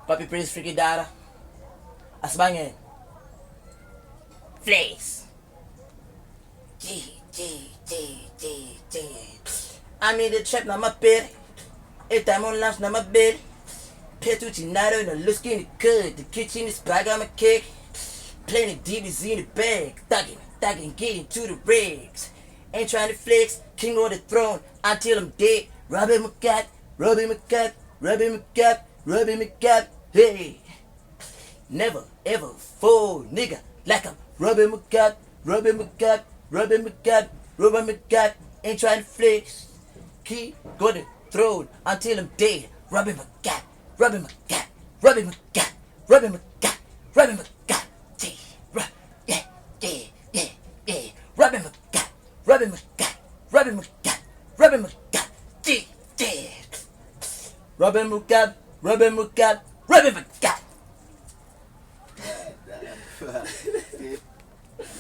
Papi Prince Freaky Dada. Asbangin. Flex. G. I'm in the trap, now my bed. If I'm on lunch, now my bed. Petucinato in the look skinny good. The kitchen is back on my cake. Plenty DBZ in the bag. Thugging, getting to the rigs. Ain't trying to flex, king on the throne until I'm dead. Rubbing my gut, hey. Never ever fall, nigga, like I'm rubbing my gut. Ain't trying to flex, keep on the throne until I'm dead. Rubbing my gut. Yeah. Rubbing my gut. Yeah. Rubbing my gut.